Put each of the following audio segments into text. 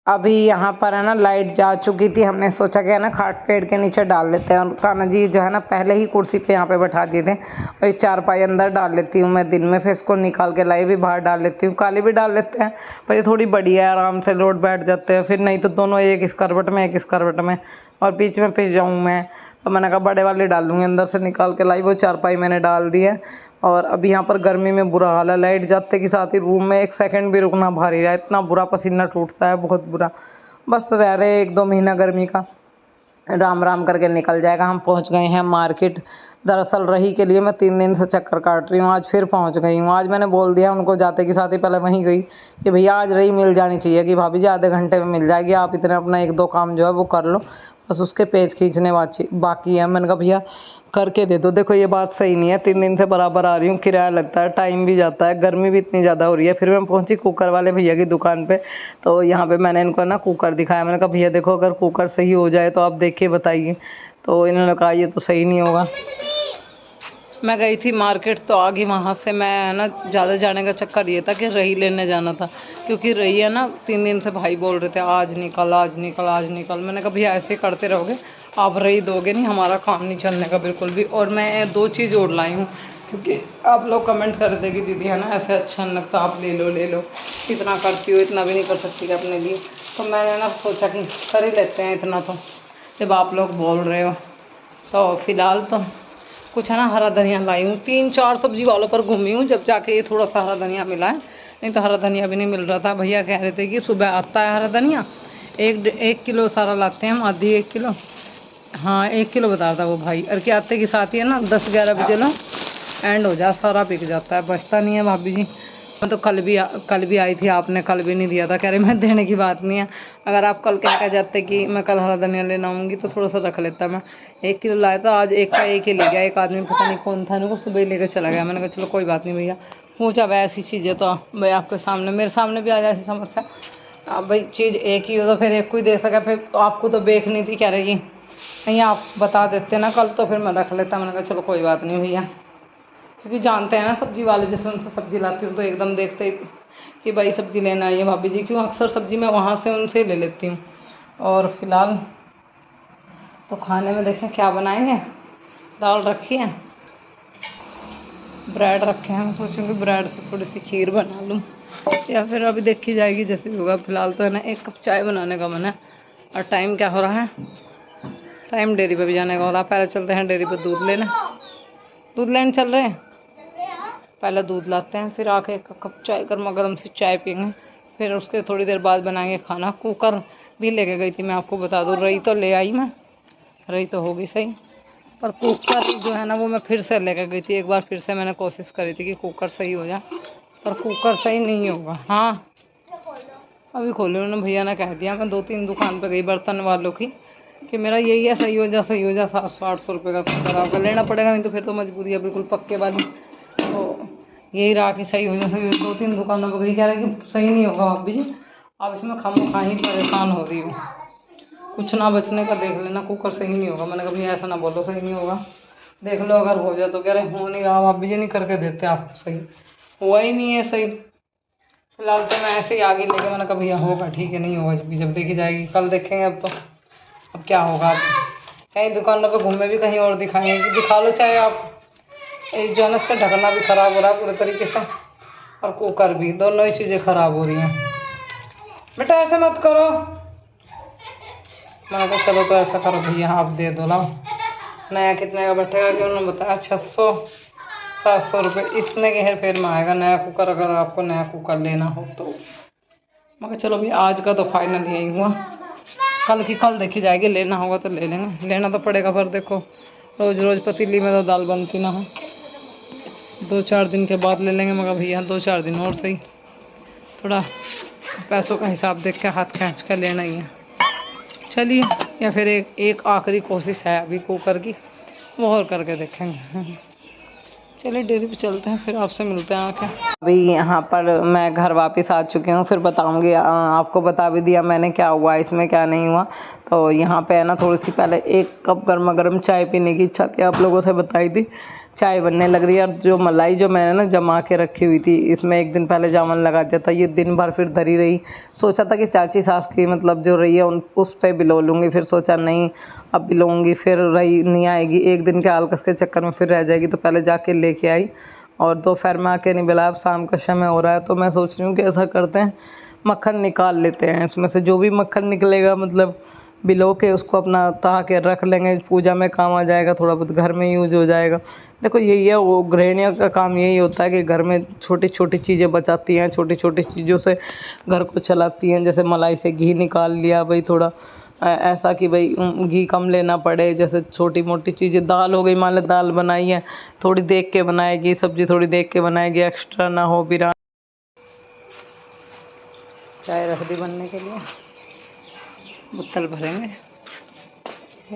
अभी यहाँ पर है ना लाइट जा चुकी थी, हमने सोचा कि है ना खाट पेड़ के नीचे डाल लेते हैं। और कान्हा जी जो है ना पहले ही कुर्सी पे यहाँ पे बैठा दिए थे। और ये चारपाई अंदर डाल लेती हूँ मैं दिन में, फिर इसको निकाल के लाई भी बाहर डाल लेती हूँ। काली भी डाल लेते हैं, पर ये थोड़ी बड़ी है, आराम से लोड बैठ जाते हैं। फिर नहीं तो दोनों एक इस करवट में एक इस करवट में, और बीच में पिस जाऊँ मैं। तो मैंने कहा बड़े वाली डालूंगी, अंदर से निकाल के लाई वो चारपाई मैंने डाल दी है। और अभी यहाँ पर गर्मी में बुरा हाल है, लाइट जाते के साथ ही रूम में एक सेकंड भी रुकना भारी रहा, इतना बुरा पसीना टूटता है, बहुत बुरा। बस रह रहे 1-2 महीना गर्मी का, राम राम करके निकल जाएगा। हम पहुंच गए हैं मार्केट। दरअसल रही के लिए मैं 3 दिन से चक्कर काट रही हूँ, आज फिर पहुंच गई हूँ। आज मैंने बोल दिया उनको जाते के साथ ही, पहले वहीं गई कि भैया आज रही मिल जानी चाहिए, कि भाभी जी आधे घंटे में मिल जाएगी, आप इतने अपना 1-2 काम जो है वो कर लो, बस उसके पेज खींचने बाकी है। मैंने कहा भैया करके दे दो। देखो ये बात सही नहीं है, 3 दिन से बराबर आ रही हूँ, किराया लगता है, टाइम भी जाता है, गर्मी भी इतनी ज़्यादा हो रही है। फिर मैं पहुंची कुकर वाले भैया की दुकान पे। तो यहाँ पे मैंने इनको ना कुकर दिखाया, मैंने कहा भैया देखो अगर कुकर सही हो जाए तो आप देख के बताइए। तो इन्होंने कहा ये तो सही नहीं होगा। मैं गई थी मार्केट, तो आगे वहाँ से मैं ना ज़्यादा जाने का चक्कर ये था कि रही लेने जाना था, क्योंकि रही है ना 3 दिन से भाई बोल रहे थे आज निकल आज निकल आज निकल। मैंने कहा भैया ऐसे करते रहोगे आप रही दोगे नहीं, हमारा काम नहीं चलने का बिल्कुल भी। और मैं 2 चीज़ और लाई हूँ, क्योंकि आप लोग कमेंट कर देगी दीदी है ना ऐसे अच्छा नहीं लगता, आप ले लो, इतना करती हो, इतना भी नहीं कर सकती अपने लिए। तो मैंने ना सोचा कि कर ही लेते हैं इतना, तो जब आप लोग बोल रहे हो। तो फिलहाल तो कुछ है ना हरा धनिया लाई हूँ, 3-4 सब्जी वालों पर घूमी हूँ, जब जाके ये थोड़ा सा हरा धनिया मिला है, नहीं तो हरा धनिया भी नहीं मिल रहा था। भैया कह रहे थे कि सुबह आता है हरा धनिया, 1 किलो सारा लाते हैं हम, आधी 1 किलो, हाँ 1 किलो बता रहा था वो भाई। और क्या आते के साथ ही है ना 10-11 बजे लो एंड हो जा, सारा बिक जाता है, बचता नहीं है भाभी जी। मैं तो कल भी आई थी, आपने कल भी नहीं दिया था। कह रहे मैं देने की बात नहीं है, अगर आप कल कह जाते कि मैं कल हरा धनिया लेना आऊँगी तो थोड़ा सा रख लेता। मैं 1 किलो लाया था, आज एक का एक ही ले गया। एक आदमी पता नहीं कौन था ना, वो सुबह ही लेकर चला गया। मैंने कहा चलो कोई बात नहीं भैया, पूछा भाई ऐसी चीज़ें तो भाई आपके सामने, मेरे सामने भी आ जाए ऐसी समस्या। अब भाई चीज़ एक ही हो तो फिर एक को ही दे सके, फिर तो आपको तो बेचनी थी, कह रही नहीं आप बता देते ना कल तो फिर मैं रख लेता। मैंने कहा चलो कोई बात नहीं भैया, क्योंकि जानते हैं ना सब्जी वाले, जैसे उनसे सब्जी लाती हूँ तो एकदम देखते ही कि भाई सब्जी लेना आई है भाभी जी, क्यों अक्सर सब्जी मैं वहाँ से उनसे ले लेती हूँ। और फिलहाल तो खाने में देखें क्या बनाएंगे, दाल रखी है, ब्रेड रखे हैं, मैं सोचूँगी ब्रेड से थोड़ी सी खीर बना लूँ, या फिर अभी देखी जाएगी जैसे भी होगा। फिलहाल तो है ना 1 कप चाय बनाने का मन है। और टाइम क्या हो रहा है, टाइम डेयरी पे भी जाने का हो रहा है। पहले चलते हैं डेयरी पे दूध लेने चल रहे हैं, पहले दूध लाते हैं, फिर आके 1 कप चाय गर्मा गर्म से चाय पियेंगे, फिर उसके थोड़ी देर बाद बनाएंगे खाना। कुकर भी लेके गई थी मैं, आपको बता दूँ, रही तो ले आई मैं, रही तो होगी सही, पर कुकर जो है ना वो मैं फिर से लेकर गई थी। एक बार फिर से मैंने कोशिश करी थी कि कुकर सही हो जाए, पर कुकर सही नहीं होगा। हाँ अभी खोले उन्होंने, भैया ने कह दिया। मैं 2-3 दुकान पे गई बर्तन वालों की कि मेरा यही है, सही हो जा 700-800 रुपये का कुकर आपका लेना पड़ेगा, नहीं तो फिर तो मजबूरी है बिल्कुल पक्के वाली। तो यही रहा कि सही हो जा 2-3 दुकानों पर गई, कह रहे कि सही नहीं होगा भाभी जी, अब इसमें खामोखा ही परेशान हो रही हूँ, कुछ ना बचने का देख लेना, कुकर सही नहीं होगा। मैंने कभी ऐसा ना बोलो सही नहीं होगा, देख लो अगर हो जाए तो। कह रहे हो नहीं रहा भाभी जी, नहीं करके देते आप सही, हुआ ही नहीं है सही। फिलहाल तो मैं ऐसे ही आगे लेके, मैंने कहा भैया होगा ठीक है, नहीं होगा जब देखी जाएगी, कल देखेंगे। अब तो अब क्या होगा, अब कहीं दुकानों पे घूमे भी कहीं और दिखाएंगे कि दिखा लो चाहे आप। एक जो है ना इसका ढकना भी ख़राब हो रहा है पूरे तरीके से, और कुकर भी, दोनों ही चीज़ें ख़राब हो रही हैं। बेटा ऐसे मत करो, मैंने कहा चलो तो ऐसा करो भैया आप दे दो ना। नया कितने का बैठेगा कि उन्होंने बताया 600-700 रुपये, इतने के हेर फेर में आएगा नया कुकर, अगर आपको नया कुकर लेना हो तो। मैं कहा चलो भैया आज का तो फाइनल यही हुआ, कल की कल देखी जाएगी, लेना होगा तो ले लेंगे, लेना तो पड़ेगा। पर देखो रोज़ रोज़ पतीली में तो दाल बनती ना है, 2-4 दिन के बाद ले लेंगे। मगर भैया 2-4 दिन और सही, थोड़ा पैसों का हिसाब देख के हाथ खींच कर लेना ही है। चलिए, या फिर एक आखिरी कोशिश है अभी कुकर की, वो और करके देखेंगे। चलिए डेयरी पे चलते हैं, फिर आपसे मिलते हैं आके। अभी यहाँ पर मैं घर वापस आ चुकी हूँ, फिर बताऊँगी, आपको बता भी दिया मैंने क्या हुआ इसमें क्या नहीं हुआ। तो यहाँ पे है ना थोड़ी सी पहले 1 कप गर्मा गर्म चाय पीने की इच्छा थी, आप लोगों से बताई थी। चाय बनने लग रही है। और जो मलाई जो मैंने ना जमा के रखी हुई थी, इसमें एक दिन पहले जामन लगा दिया था, ये दिन भर फिर धरी रही। सोचा था कि चाची सास की मतलब जो रही है उन उस पे बिलो लूँगी, फिर सोचा नहीं अब बिलोऊँगी, फिर रही नहीं आएगी, एक दिन के आलकस के चक्कर में फिर रह जाएगी, तो पहले जाके लेके आई। और दोपहर में आके नहीं बिलाया, अब शाम का समय हो रहा है, तो मैं सोच रही हूँ कि ऐसा करते हैं मक्खन निकाल लेते हैं, इसमें से जो भी मक्खन निकलेगा मतलब बिलो के उसको अपना तहा के रख लेंगे, पूजा में काम आ जाएगा, थोड़ा बहुत घर में यूज हो जाएगा। देखो यही है, वो गृहिणियों का काम यही होता है कि घर में छोटी छोटी चीज़ें बचाती हैं, छोटी छोटी चीज़ों से घर को चलाती हैं। जैसे मलाई से घी निकाल लिया भाई, थोड़ा ऐसा कि भाई घी कम लेना पड़े। जैसे छोटी मोटी चीज़ें, दाल हो गई, मान लो दाल बनाई है, थोड़ी देख के बनाएगी, सब्जी थोड़ी देख के बनाएगी, एक्स्ट्रा ना हो बिरा। चाय रख दी बनने के लिए, बोतल भरेंगे,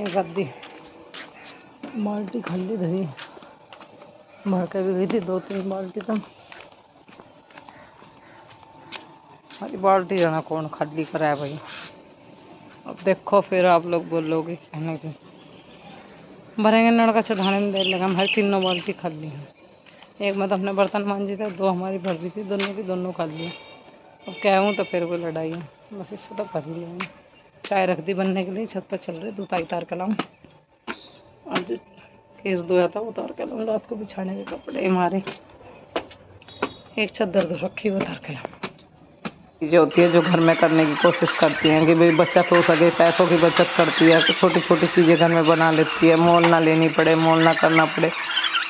रख दी, बाल्टी खाली धरी भर के भी गई थी 2-3 बाल्टी। तो हमारी बाल्टी रहना कौन खाली कराए भाई। अब देखो फिर आप लोग बोलोगे कहने की भरेंगे नड़का चढ़ाने में देर लगा। हमारी 3 बाल्टी खाली है, एक में तो अपने बर्तन मांजी था, 2 हमारी भर रही थी, दोनों की दोनों खाली है। अब कहूँ तो फिर कोई लड़ाई है, बस इसको तो भर ही लेंगे। चाय रख दी बनने के लिए, छत पर चल रहे, दूध तार के लाऊँ, आज केस धोया था उतार के लाऊँ, रात को बिछाने के कपड़े हमारे, एक चादर धो रखी वो उतार के लाऊँ। चीज़ें होती है जो घर में करने की कोशिश करती हैं कि भाई बचत हो सके, पैसों की बचत करती है, तो छोटी छोटी चीज़ें घर में बना लेती है, मोल ना लेनी पड़े, मोल ना करना पड़े।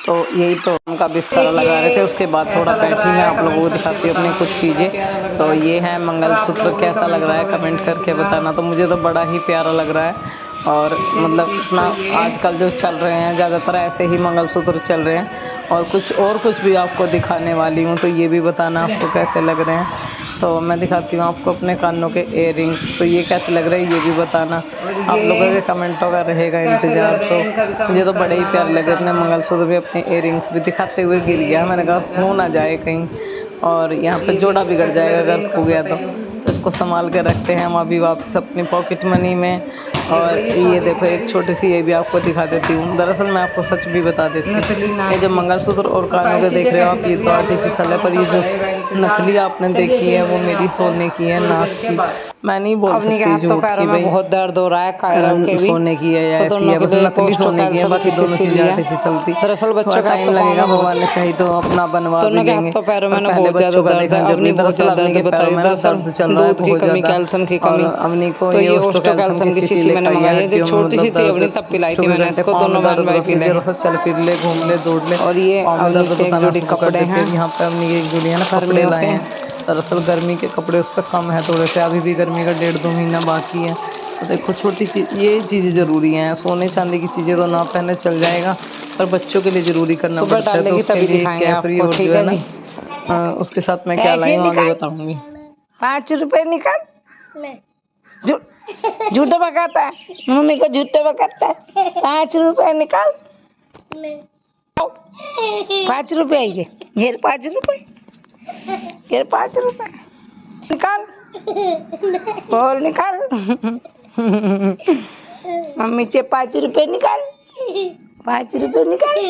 तो यही तो उनका बिस्तर लगा रहे थे। उसके बाद थोड़ा बैठी मैं आप लोगों को दिखाती हूँ अपनी कुछ चीज़ें। तो ये है मंगलसूत्र, कैसा लग रहा है कमेंट करके बताना। तो मुझे तो बड़ा ही प्यारा लग रहा है, और मतलब इतना आजकल जो चल रहे हैं ज़्यादातर ऐसे ही मंगलसूत्र चल रहे हैं। और कुछ भी आपको दिखाने वाली हूँ, तो ये भी बताना आपको कैसे लग रहे हैं। तो मैं दिखाती हूँ आपको अपने कानों के इयररिंग्स, तो ये कैसे लग रहे हैं ये भी बताना। आप लोगों के कमेंटों का रहेगा इंतज़ार। तो मुझे तो बड़े ही प्यारे लगे अपने मंगलसूत्र भी, अपने इयररिंग्स भी दिखाते हुए गिर गया। मैंने कहा खो ना जाए कहीं, और यहाँ पे जोड़ा बिगड़ जाएगा अगर खो गया तो इसको संभाल के रखते हैं हम अभी वापस अपनी पॉकेट मनी में। और ये देखो एक छोटी सी, ये भी आपको दिखा देती हूँ। दरअसल मैं आपको सच भी बता देती हूँ, ये जो मंगलसूत्र और कानों के देख रहे हो आप, ये तो आर्टिफिशियल है, पर ये जो नकली आपने देखी है वो मेरी सोने की है, नाक की। मैं नहीं बोल सकती झूठ कि भाई बहुत दर्द हो रहा है, सोने की है या ऐसी है, बस नकली सोने की है, बाकी दोनों चीजें आर्टिफिशियल थी। दरअसल बच्चों का टाइम लगेगा, भगवान ने चाहे तो अपना बनवा भी देंगे। पहले बच्चों का देखना जरूरी। दरअसल अवनी के पैरों में दर्द चल रहा है बहुत ज्यादा, कैल्शियम की कमी। अवनी को ये ऑस्टोकैल्शियम की शीशी लेकर आई है, जब छोटी सी थी अवनी तब पिलाई थी मैंने इसको, दोनों बहन भाई पी ले, चल फिर ले, घूम ले, दौड़ ले। और ये अवनी के एक जोड़ी कपड़े हैं, यहाँ पे अवनी एक जोड़ी है ना कपड़े लाए हैं। दरअसल गर्मी के कपड़े उस पर कम है थोड़े से, अभी भी गर्मी का 1.5-2 महीना बाकी है। तो देखो छोटी चीज़, ये चीज़ें ज़रूरी हैं। सोने चांदी की चीज़ें तो ना पहने चल जाएगा, पर बच्चों के लिए ज़रूरी करना पड़ता है। तो उसके लिए कैपरी और जो है ना उसके साथ मैं क्या लाई हूँ आगे बताऊँगी। 5 रुपए निकाल, झूठे बकाता है, मम्मी को झूठे बकाता है। 5 रुपए निकाल, 5 रुपए, ये 5 रुपए, ये 5 रुपए निकाल, बोल निकाल। मम्मी से 5 रुपए निकाल, 5 रुपए निकाल,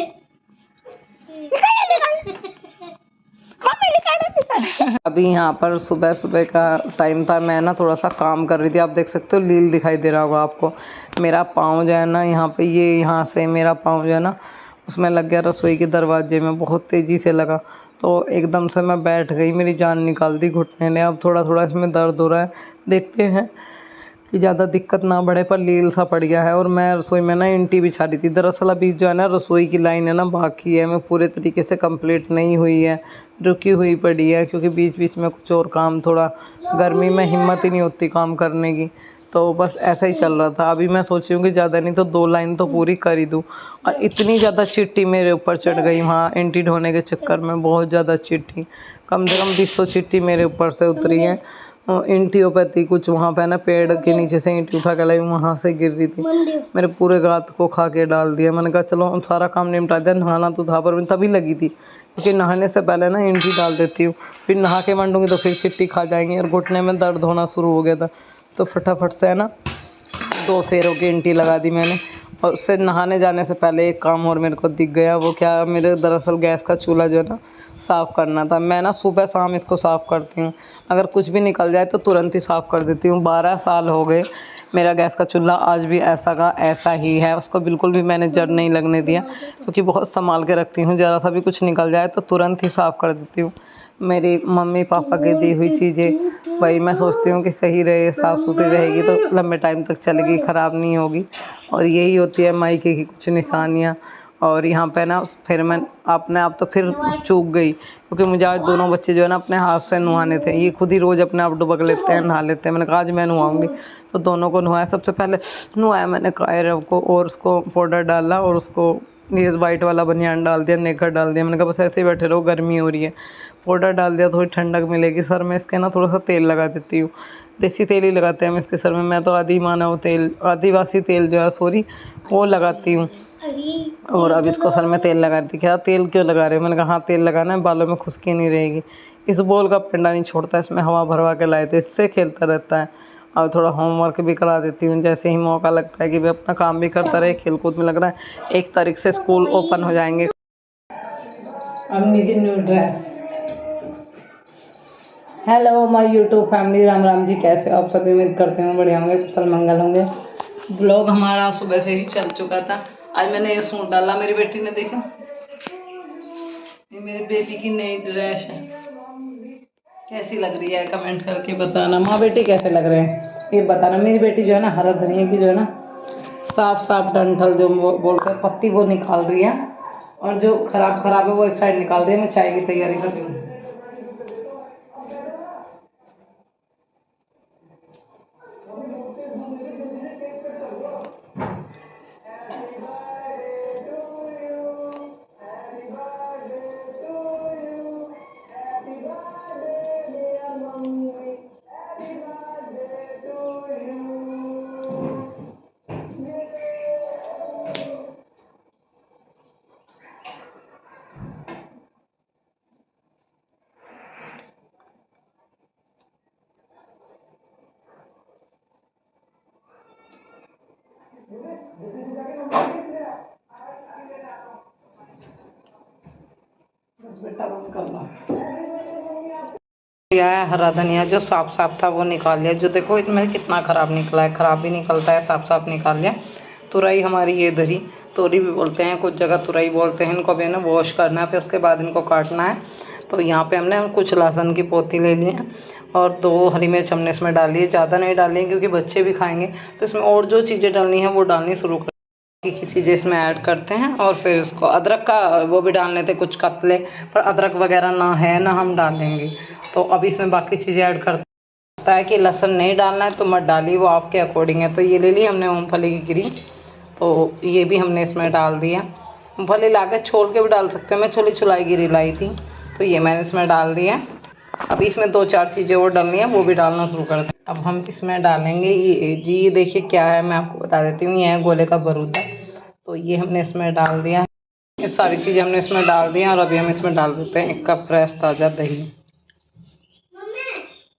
मम्मी निकाल। अभी यहाँ पर सुबह सुबह का टाइम था, मैं ना थोड़ा सा काम कर रही थी। आप देख सकते हो लील दिखाई दे रहा होगा आपको। मेरा पाँव जो है ना यहाँ पे, ये यहाँ से मेरा पाँव जो है ना उसमें लग गया रसोई के दरवाजे में, बहुत तेज़ी से लगा। तो एकदम से मैं बैठ गई, मेरी जान निकाल दी घुटने ने। अब थोड़ा थोड़ा इसमें दर्द हो रहा है, देखते हैं कि ज़्यादा दिक्कत ना बढ़े, पर लील सा पड़ गया है। और मैं रसोई में ना ईंटी बिछा रही थी। दरअसल अभी जो है ना रसोई की लाइन है ना बाकी है, मैं पूरे तरीके से कंप्लीट नहीं हुई है, रुकी हुई पड़ी है, क्योंकि बीच बीच में कुछ और काम, थोड़ा गर्मी में हिम्मत ही नहीं होती काम करने की, तो बस ऐसा ही चल रहा था। अभी मैं सोच रही हूँ कि ज़्यादा नहीं तो 2 लाइन तो पूरी कर ही दूँ। और इतनी ज़्यादा चिट्ठी मेरे ऊपर चढ़ गई वहाँ ईंटी ढोने के चक्कर में, बहुत ज़्यादा चिट्ठी, कम से कम 200 चिट्ठी मेरे ऊपर से उतरी है। ईंटियों पे थी कुछ, वहाँ पे ना पेड़ के नीचे से ईंट उठा के लाई, वहाँ से गिर रही थी, मेरे पूरे गात को खा के डाल दिया। मैंने कहा चलो सारा काम निपटा दिया, नहाना तो था, पर मैं तभी लगी थी, क्योंकि नहाने से पहले ना ईंटी डाल देती हूँ, फिर नहा के मंडूंगी तो फिर चिट्ठी खा जाएंगी। और घुटने में दर्द होना शुरू हो गया था, तो फटाफट से है ना 2 फेरों की ईंटी लगा दी मैंने। और उससे नहाने जाने से पहले एक काम और मेरे को दिख गया। वो क्या, मेरे दरअसल गैस का चूल्हा जो है ना साफ़ करना था। मैं ना सुबह शाम इसको साफ़ करती हूँ, अगर कुछ भी निकल जाए तो तुरंत ही साफ़ कर देती हूँ। 12 साल हो गए मेरा गैस का चूल्हा आज भी ऐसा का ऐसा ही है। उसको बिल्कुल भी मैंने जड़ नहीं लगने दिया, क्योंकि बहुत संभाल के रखती हूँ। ज़रा सा भी कुछ निकल जाए तो तुरंत ही साफ़ कर देती हूँ। मेरी मम्मी पापा की दी हुई चीज़ें भाई मैं सोचती हूँ कि सही रहे, साफ़ सुथरी रहेगी तो लंबे टाइम तक चलेगी, ख़राब नहीं होगी। और यही होती है मायके की कुछ निशानियाँ। और यहाँ पे ना फिर मैं अपने आप तो फिर चूक गई, क्योंकि मुझे आज दोनों बच्चे जो है ना अपने हाथ से नहवाने थे। ये खुद ही रोज़ अपने आप डुबक लेते हैं, नहा लेते हैं। मैंने कहा आज मैं नहवाऊँगी, तो दोनों को नहवाया। सबसे पहले नहवाया मैंने कायरव को, और उसको पाउडर डाला और उसको ये वाइट वाला बनियान डाल दिया, नेकर डाल दिया। मैंने कहा बस ऐसे ही बैठे रहो, गर्मी हो रही है। पाउडर डाल दिया, थोड़ी ठंडक मिलेगी। सर में इसके ना थोड़ा सा तेल लगा देती हूँ, देसी तेल ही लगाते हैं हम इसके सर में। मैं तो आदि मानव तेल, आदिवासी तेल जो है सॉरी, वो लगाती हूँ। और अब इसको सर में तेल लगा दी। क्या तेल क्यों लगा रहे हो? मैंने कहा हाँ तेल लगाना है, बालों में खुश्की नहीं रहेगी। इस बॉल का पिंडा नहीं छोड़ता, इसमें हवा भरवा के लाए थे, इससे खेलता रहता है। और थोड़ा होमवर्क भी करा देती हूँ, जैसे ही मौका लगता है कि भाई अपना काम भी करता रहे, खेल कूद में लग रहा है। 1 तारीख से स्कूल ओपन हो जाएंगे। अम्मी की new dress. Hello my YouTube family, Ram Ram ji, कैसे आप सभी? उम्मीद करते हैं बढ़िया होंगे, कुशल मंगल होंगे। ब्लॉग हमारा सुबह से ही चल चुका था। आज मैंने ये सूट डाला, मेरी बेटी ने देखा, ये मेरी बेबी की नई ड्रेस है। कैसी लग रही है कमेंट करके बताना। माँ बेटी कैसे लग रहे हैं ये बताना। मेरी बेटी जो है ना हरा धनिया की जो है ना साफ साफ डंठल जो बोलते हैं पत्ती, वो निकाल रही है, और जो खराब खराब है वो एक साइड निकाल रही है। मैं चाय की तैयारी कर रही हूँ। बेटा बंद कर लो। लिया है हरा धनिया, जो साफ साफ था वो निकाल लिया। जो देखो इसमें कितना खराब निकला है, खराब भी निकलता है, साफ साफ निकाल लिया। तुरई हमारी ये धरी, तोरी भी बोलते हैं, कुछ जगह तुरई बोलते हैं। इनको भी ना वॉश करना है, फिर उसके बाद इनको काटना है। तो यहाँ पे हमने कुछ लहसुन की पोती ले ली है, और 2 हरी मिर्च हमने इसमें डाली है। ज़्यादा नहीं डाली है क्योंकि बच्चे भी खाएंगे, तो इसमें और जो चीज़ें डालनी है वो डालनी शुरू कर की चीज़ें इसमें ऐड करते हैं। और फिर उसको अदरक का वो भी डालने थे कुछ कतले, पर अदरक वगैरह ना है ना हम डालेंगे। तो अब इसमें बाकी चीज़ें ऐड करता है कि लहसुन नहीं डालना है तो मत डालिए, वो आपके अकॉर्डिंग है। तो ये ले ली हमने मूँगफली की गिरी, तो ये भी हमने इसमें डाल दिया। मूँगफली ला के छोल के भी डाल सकते हैं, मैं छोली छुलाई गिरी लाई थी, तो ये मैंने इसमें डाल दिया। अब इसमें 2-4 चीज़ें और डालनी है, वो भी डालना शुरू करते हैं। अब हम इसमें डालेंगे ये जी, ये देखिए क्या है, मैं आपको बता देती हूँ। ये है गोले का बरूदा, तो ये हमने इसमें डाल दिया। ये सारी चीज़ें हमने इसमें डाल दी हैं। और अभी हम इसमें डाल देते हैं 1 कप फ्रेश ताज़ा दही,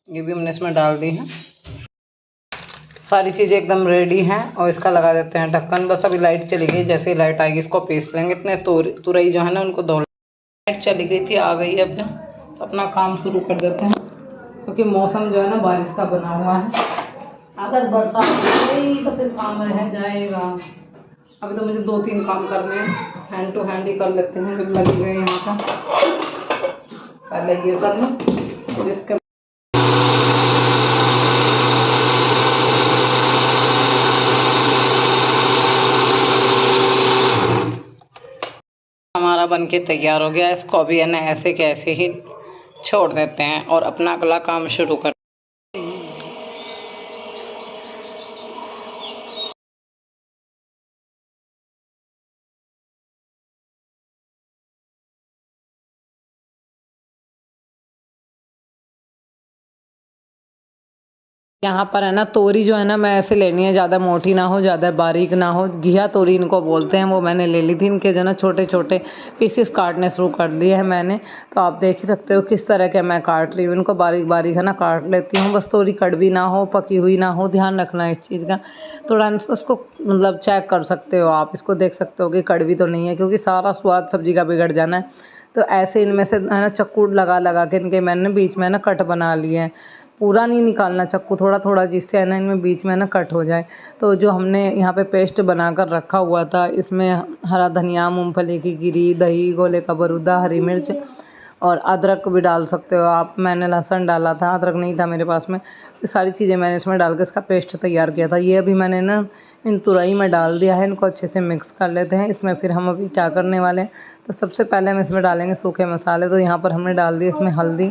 ये भी हमने इसमें डाल दी है। सारी चीज़ें एकदम रेडी हैं, और इसका लगा देते हैं ढक्कन। बस अभी लाइट चली गई, जैसे ही लाइट आएगी इसको पीस लेंगे। इतने तुरई जो है ना उनको धो, लाइट चली गई थी, आ गई है अपने, तो अपना काम शुरू कर देते हैं, क्योंकि मौसम जो है ना बारिश का बना हुआ है। अगर बरसात हो गई तो फिर काम रह जाएगा। अभी तो मुझे 2-3 काम करने हैं, हैंड टू हैंड ही कर लेते हैं जब लगी गए यहाँ का। पहले ये कर लूँ, फिर इसके हमारा बनके तैयार हो गया। इसको अभी है ना ऐसे के ऐसे ही छोड़ देते हैं और अपना अगला काम शुरू कर। यहाँ पर है ना तोरी जो है ना मैं ऐसे लेनी है, ज़्यादा मोटी ना हो ज़्यादा बारीक ना हो, घिया तोरी इनको बोलते हैं, वो मैंने ले ली थी। इनके जो ना छोटे छोटे पीसेस काटने शुरू कर दिए हैं मैंने। तो आप देख ही सकते हो किस तरह के मैं काट रही हूँ इनको, बारीक बारीक है ना काट लेती हूँ। बस तोरी कड़वी ना हो, पकी हुई ना हो, ध्यान रखना इस चीज़ का। थोड़ा उसको मतलब चेक कर सकते हो आप, इसको देख सकते हो कि कड़वी तो नहीं है, क्योंकि सारा स्वाद सब्ज़ी का बिगड़ जाना है। तो ऐसे इनमें से है ना चक्कू लगा लगा के इनके मैंने बीच में ना कट बना लिए हैं। पूरा नहीं निकालना चक्कू, थोड़ा थोड़ा, जिससे है ना इनमें बीच में ना कट हो जाए। तो जो हमने यहाँ पे पेस्ट बनाकर रखा हुआ था, इसमें हरा धनिया, मूंगफली की गिरी, दही, गोले का बरूदा, हरी मिर्च और अदरक भी डाल सकते हो आप। मैंने लहसुन डाला था, अदरक नहीं था मेरे पास में। तो सारी चीज़ें मैंने इसमें डाल के इसका पेस्ट तैयार किया था। ये अभी मैंने ना इन तुरई में डाल दिया है, इनको अच्छे से मिक्स कर लेते हैं। इसमें फिर हम अभी क्या करने वाले हैं, तो सबसे पहले हम इसमें डालेंगे सूखे मसाले। तो यहाँ पर हमने डाल दिए इसमें हल्दी,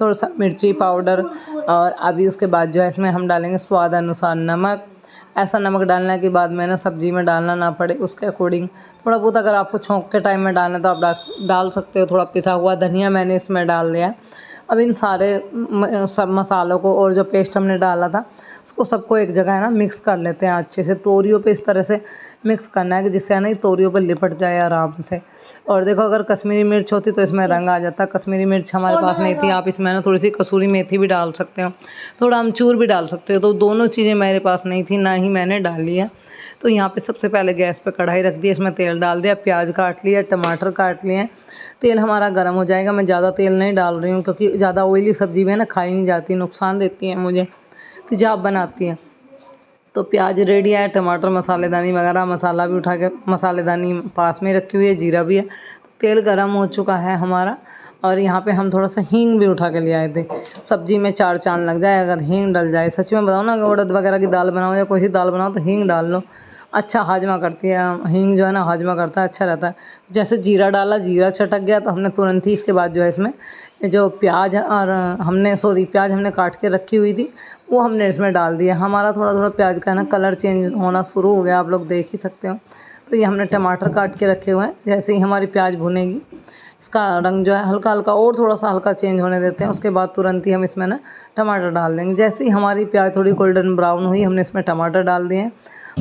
थोड़ा सा मिर्ची पाउडर, और अभी उसके बाद जो है इसमें हम डालेंगे स्वाद अनुसार नमक। ऐसा नमक डालने के बाद में ना सब्ज़ी में डालना ना पड़े उसके अकॉर्डिंग थोड़ा बहुत, अगर आपको छौंक के टाइम में डालना है तो आप डाल सकते हो। थोड़ा पिसा हुआ धनिया मैंने इसमें डाल दिया है। अब इन सारे सब मसालों को और जो पेस्ट हमने डाला था उसको सबको एक जगह है ना मिक्स कर लेते हैं अच्छे से। तोरियों पे इस तरह से मिक्स करना है कि जिससे है ना तोरियों पे लिपट जाए आराम से। और देखो अगर कश्मीरी मिर्च होती तो इसमें रंग आ जाता, कश्मीरी मिर्च हमारे पास नहीं थी। आप इसमें ना थोड़ी सी कसूरी मेथी भी डाल सकते हो, थोड़ा अमचूर भी डाल सकते हो। तो दोनों चीज़ें मेरे पास नहीं थी, ना ही मैंने डाली है। तो यहाँ पे सबसे पहले गैस पे कढ़ाई रख दी, इसमें तेल डाल दिया, प्याज काट लिया, टमाटर काट लिए। तेल हमारा गर्म हो जाएगा। मैं ज़्यादा तेल नहीं डाल रही हूँ क्योंकि ज़्यादा ऑयली सब्ज़ी में ना खाई नहीं जाती, नुकसान देती है मुझे, तेजाब बनाती है। तो प्याज रेडी है, टमाटर, मसालेदानी वगैरह, मसाला भी उठा के मसालेदानी पास में रखी हुई है, जीरा भी है। तेल गरम हो चुका है हमारा। और यहाँ पे हम थोड़ा सा हींग भी उठा के ले आए थे, सब्जी में चार चांद लग जाए अगर हींग डल जाए। सच में बताओ ना, अगर उड़द वगैरह की दाल बनाओ या कोई सी दाल बनाओ तो हींग डाल लो, अच्छा हाजमा करती है। हींग जो है ना हाजमा करता है, अच्छा रहता है। जैसे जीरा डाला, जीरा छटक गया तो हमने तुरंत ही इसके बाद जो है इसमें जो प्याज और प्याज हमने काट के रखी हुई थी वो हमने इसमें डाल दिया। हमारा थोड़ा थोड़ा प्याज का ना कलर चेंज होना शुरू हो गया, आप लोग देख ही सकते हो। तो ये हमने टमाटर काट के रखे हुए हैं। जैसे ही हमारी प्याज भुनेगी इसका रंग जो है हल्का हल्का और थोड़ा सा हल्का चेंज होने देते हैं। उसके बाद तुरंत ही हम इसमें ना टमाटर डाल देंगे। जैसे ही हमारी प्याज थोड़ी गोल्डन ब्राउन हुई हमने इसमें टमाटर डाल दिए।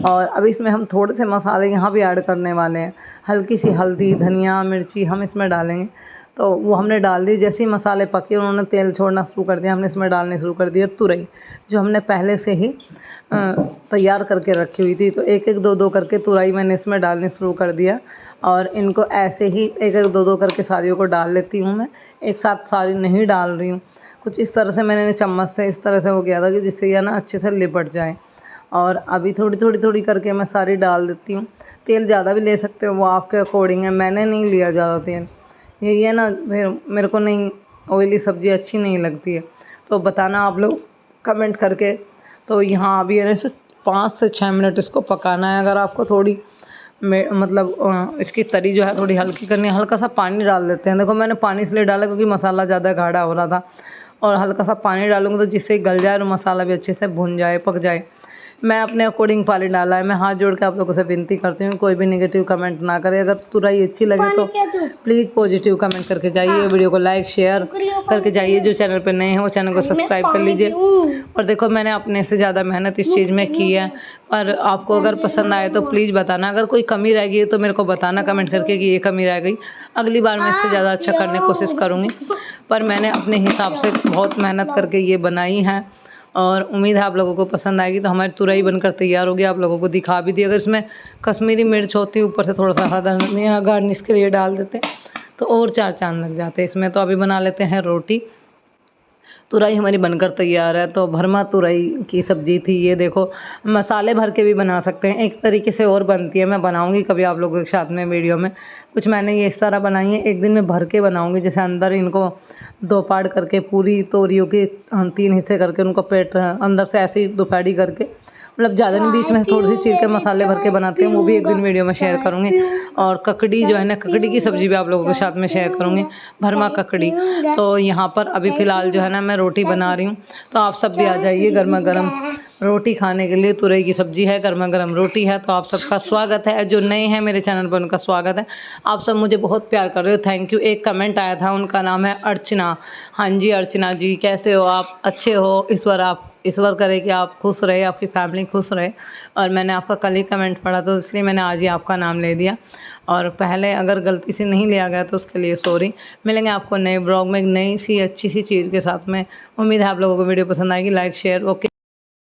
और अब इसमें हम थोड़े से मसाले यहाँ भी ऐड करने वाले हैं। हल्की सी हल्दी, धनिया, मिर्ची हम इसमें डालेंगे। तो वो हमने डाल दी। जैसे ही मसाले पके उन्होंने तेल छोड़ना शुरू कर दिया, हमने इसमें डालने शुरू कर दिया तुरई, जो हमने पहले से ही तैयार करके रखी हुई थी। तो एक एक दो दो करके तुरई मैंने इसमें डालने शुरू कर दिया। और इनको ऐसे ही एक एक दो दो करके सारियों को डाल लेती हूँ मैं, एक साथ सारी नहीं डाल रही हूँ। कुछ इस तरह से मैंने चम्मच से इस तरह से वो किया था कि जिससे यह ना अच्छे से लिपट जाए। और अभी थोड़ी थोड़ी थोड़ी करके मैं सारी डाल देती हूँ। तेल ज़्यादा भी ले सकते हो, वो आपके अकॉर्डिंग है, मैंने नहीं लिया ज़्यादा तेल। यही है ना, फिर मेरे को नहीं ऑयली सब्ज़ी अच्छी नहीं लगती है। तो बताना आप लोग कमेंट करके। तो यहाँ अभी है ना 5 से 6 मिनट इसको पकाना है। अगर आपको थोड़ी मतलब इसकी तरी जो है थोड़ी हल्की करनी है, हल्का सा पानी डाल देते हैं। देखो मैंने पानी इसलिए डाला क्योंकि मसाला ज़्यादा गाढ़ा हो रहा था, और हल्का सा पानी डालूंगी तो जिससे गल जाए और मसाला भी अच्छे से भुन जाए, पक जाए। मैं अपने अकॉर्डिंग पानी डाला है। मैं हाथ जोड़ के आप लोगों से विनती करती हूँ कोई भी नेगेटिव कमेंट ना करे। अगर तुरई अच्छी लगे तो प्लीज़ पॉजिटिव कमेंट करके जाइए। वीडियो को लाइक शेयर करके जाइए। जो चैनल पर नए हैं वो चैनल को सब्सक्राइब कर लीजिए। और देखो मैंने अपने से ज़्यादा मेहनत इस चीज़ में की है। और आपको अगर पसंद आए तो प्लीज़ बताना। अगर कोई कमी रह गई तो मेरे को बताना कमेंट करके कि ये कमी रह गई। अगली बार मैं इससे ज़्यादा अच्छा करने की कोशिश करूँगी। पर मैंने अपने हिसाब से बहुत मेहनत करके ये बनाई है, और उम्मीद है आप लोगों को पसंद आएगी। तो हमारी तुरई बनकर तैयार होगी, आप लोगों को दिखा भी दी। अगर इसमें कश्मीरी मिर्च होती ऊपर से थोड़ा सा हरा धनिया गार्निश के लिए डाल देते तो और चार चांद लग जाते इसमें। तो अभी बना लेते हैं रोटी। तुरई हमारी बनकर तैयार है। तो भरमा तुरई की सब्ज़ी थी ये। देखो मसाले भर के भी बना सकते हैं, एक तरीके से और बनती है। मैं बनाऊंगी कभी आप लोगों के साथ में वीडियो में। कुछ मैंने ये इस तरह बनाई है, एक दिन में भर के बनाऊंगी। जैसे अंदर इनको 2 पार्ट करके पूरी तोरियों के 3 हिस्से करके उनको पेट अंदर से ऐसे ही दोपहरी करके, मतलब ज़्यादा नहीं, बीच में थोड़ी सी चीर के मसाले भर के बनाते हैं, वो भी एक दिन वीडियो में शेयर करूँगी। और ककड़ी जो है ना, ककड़ी की सब्ज़ी भी आप लोगों के साथ में शेयर करूँगी, भरमा ककड़ी। तो यहाँ पर अभी फ़िलहाल जो है ना मैं रोटी बना रही हूँ। तो आप सब भी आ जाइए, गर्मा गर्म रोटी खाने के लिए तुरई की सब्जी है, गर्मा गर्म रोटी है। तो आप सबका स्वागत है, जो नए हैं मेरे चैनल पर उनका स्वागत है। आप सब मुझे बहुत प्यार कर रहे हो, थैंक यू। एक कमेंट आया था, उनका नाम है अर्चना। हाँ जी अर्चना जी, कैसे हो आप? अच्छे हो? ईश्वर करे कि आप खुश रहे, आपकी फैमिली खुश रहे। और मैंने आपका कल ही कमेंट पढ़ा, तो इसलिए मैंने आज ही आपका नाम ले दिया। और पहले अगर गलती से नहीं लिया गया तो उसके लिए सॉरी। मिलेंगे आपको नए ब्लॉग में एक नई सी अच्छी सी चीज़ के साथ में। उम्मीद है आप लोगों को वीडियो पसंद आएगी। Like share okay.